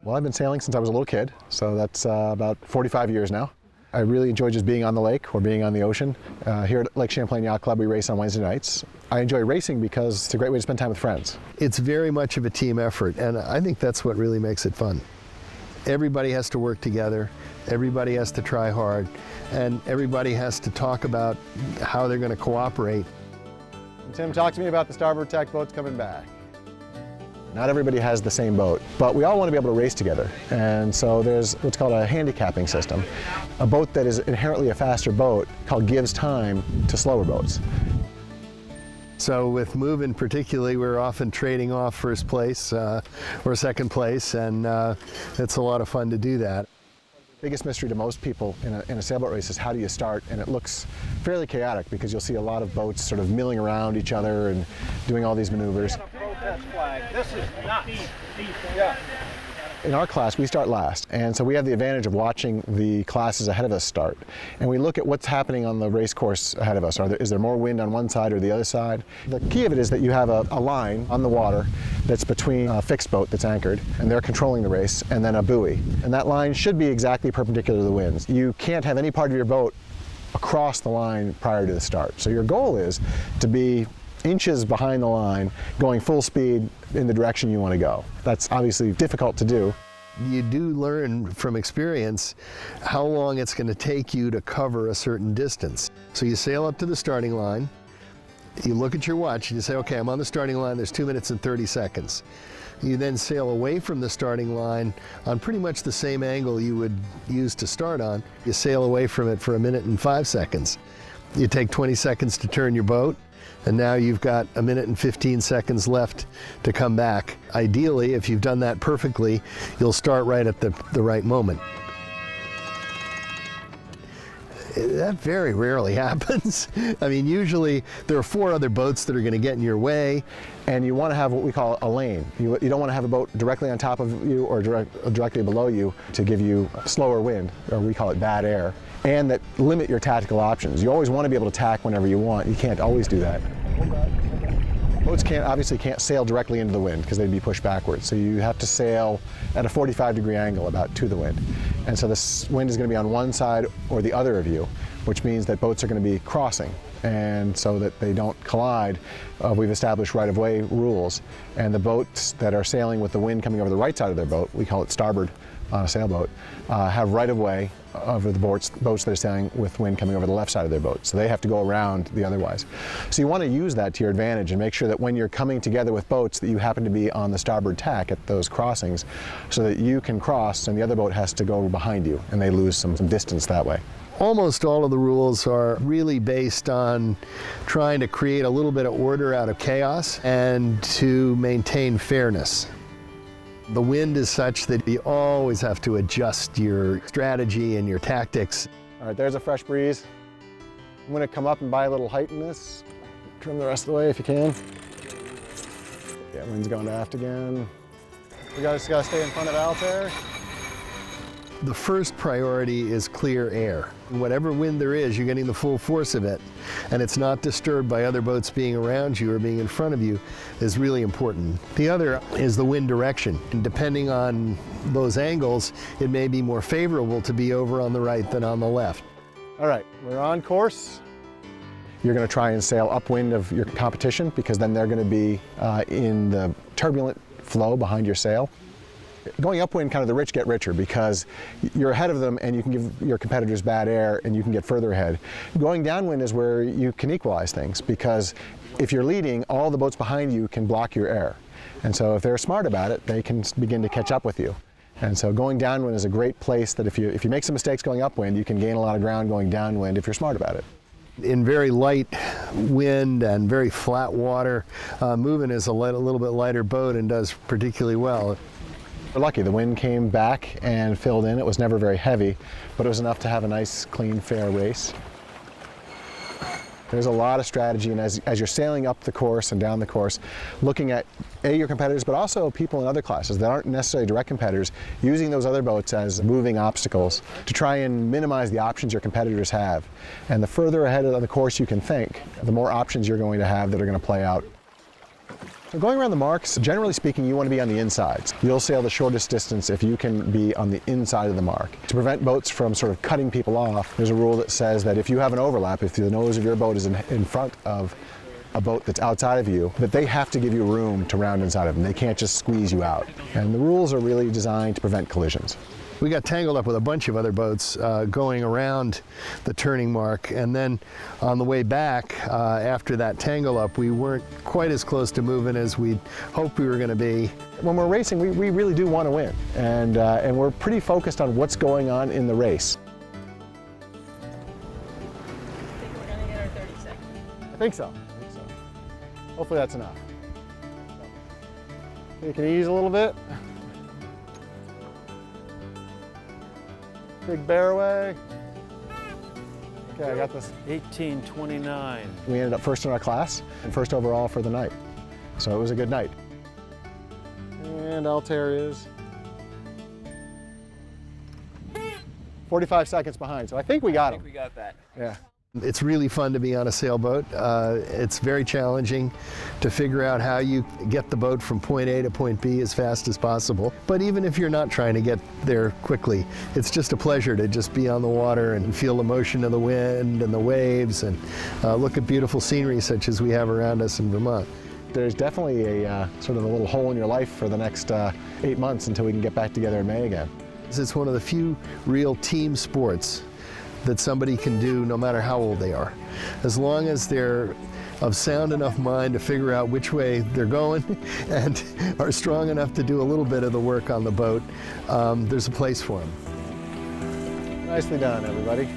Well, I've been sailing since I was a little kid, so that's about 45 years now. I really enjoy just being on the lake or being on the ocean. Here at Lake Champlain Yacht Club, we race on Wednesday nights. I enjoy racing because it's a great way to spend time with friends. It's very much of a team effort, and I think that's what really makes it fun. Everybody has to work together, everybody has to try hard, and everybody has to talk about how they're going to cooperate. Tim, talk to me about the starboard tack boats coming back. Not everybody has the same boat, but we all want to be able to race together. And so there's what's called a handicapping system. A boat that is inherently a faster boat called gives time to slower boats. So with moving particularly, we're often trading off first place or second place, and it's a lot of fun to do that. Biggest mystery to most people in a sailboat race is how do you start, and it looks fairly chaotic because you'll see a lot of boats sort of milling around each other and doing all these maneuvers. This is nuts. Yeah. In our class, we start last, and so we have the advantage of watching the classes ahead of us start. And we look at what's happening on the race course ahead of us. Is there more wind on one side or the other side? The key of it is that you have a line on the water that's between a fixed boat that's anchored, and they're controlling the race, and then a buoy. And that line should be exactly perpendicular to the winds. You can't have any part of your boat across the line prior to the start. So your goal is to be inches behind the line, going full speed in the direction you want to go. That's obviously difficult to do. You do learn from experience how long it's going to take you to cover a certain distance. So you sail up to the starting line, you look at your watch and you say, okay, I'm on the starting line, there's 2 minutes and 30 seconds. You then sail away from the starting line on pretty much the same angle you would use to start on. You sail away from it for 1 minute and 5 seconds. You take 20 seconds to turn your boat, and now you've got 1 minute and 15 seconds left to come back. Ideally, if you've done that perfectly, you'll start right at the right moment. That very rarely happens. I mean, usually there are 4 other boats that are going to get in your way. And you want to have what we call a lane. You don't want to have a boat directly on top of you or directly below you to give you slower wind, or we call it bad air, and that limit your tactical options. You always want to be able to tack whenever you want. You can't always do that. Boats obviously can't sail directly into the wind because they'd be pushed backwards. So you have to sail at a 45-degree angle about to the wind. And so this wind is going to be on one side or the other of you, which means that boats are going to be crossing. And so that they don't collide, we've established right-of-way rules. And the boats that are sailing with the wind coming over the right side of their boat, we call it starboard on a sailboat, have right-of-way over the boats that are sailing with wind coming over the left side of their boat. So they have to go around the otherwise. So you want to use that to your advantage and make sure that when you're coming together with boats that you happen to be on the starboard tack at those crossings so that you can cross and the other boat has to go behind you and they lose some distance that way. Almost all of the rules are really based on trying to create a little bit of order out of chaos and to maintain fairness. The wind is such that you always have to adjust your strategy and your tactics. All right, there's a fresh breeze. I'm going to come up and buy a little height in this. Trim the rest of the way if you can. Yeah, wind's going to aft again. We just got to stay in front of Altair. The first priority is clear air. Whatever wind there is, you're getting the full force of it, and it's not disturbed by other boats being around you or being in front of you is really important. The other is the wind direction. And depending on those angles, it may be more favorable to be over on the right than on the left. All right, we're on course. You're going to try and sail upwind of your competition because then they're going to be in the turbulent flow behind your sail. Going upwind, kind of the rich get richer because you're ahead of them and you can give your competitors bad air and you can get further ahead. Going downwind is where you can equalize things because if you're leading, all the boats behind you can block your air. And so if they're smart about it, they can begin to catch up with you. And so going downwind is a great place that if you make some mistakes going upwind, you can gain a lot of ground going downwind if you're smart about it. In very light wind and very flat water, moving is a little bit lighter boat and does particularly well. We're lucky. The wind came back and filled in. It was never very heavy, but it was enough to have a nice, clean, fair race. There's a lot of strategy, and as you're sailing up the course and down the course, looking at your competitors, but also people in other classes that aren't necessarily direct competitors, using those other boats as moving obstacles to try and minimize the options your competitors have. And the further ahead of the course you can think, the more options you're going to have that are going to play out. So going around the marks, generally speaking, you want to be on the insides. You'll sail the shortest distance if you can be on the inside of the mark. To prevent boats from sort of cutting people off, there's a rule that says that if you have an overlap, if the nose of your boat is in front of a boat that's outside of you, that they have to give you room to round inside of them. They can't just squeeze you out. And the rules are really designed to prevent collisions. We got tangled up with a bunch of other boats going around the turning mark, and then on the way back after that tangle up, we weren't quite as close to moving as we'd hoped we were going to be. When we're racing, we really do want to win, and we're pretty focused on what's going on in the race. We're gonna get our 30 seconds. I think so. Hopefully that's enough. You can ease a little bit. Big bear away. Okay, I got this. 1829. We ended up first in our class and first overall for the night. So it was a good night. And Altair is 45 seconds behind, so I think we got him. We got that. Yeah. It's really fun to be on a sailboat. It's very challenging to figure out how you get the boat from point A to point B as fast as possible. But even if you're not trying to get there quickly, it's just a pleasure to just be on the water and feel the motion of the wind and the waves and look at beautiful scenery such as we have around us in Vermont. There's definitely a sort of a little hole in your life for the next 8 months until we can get back together in May again. It's one of the few real team sports that somebody can do no matter how old they are. As long as they're of sound enough mind to figure out which way they're going and are strong enough to do a little bit of the work on the boat, there's a place for them. Nicely done, everybody.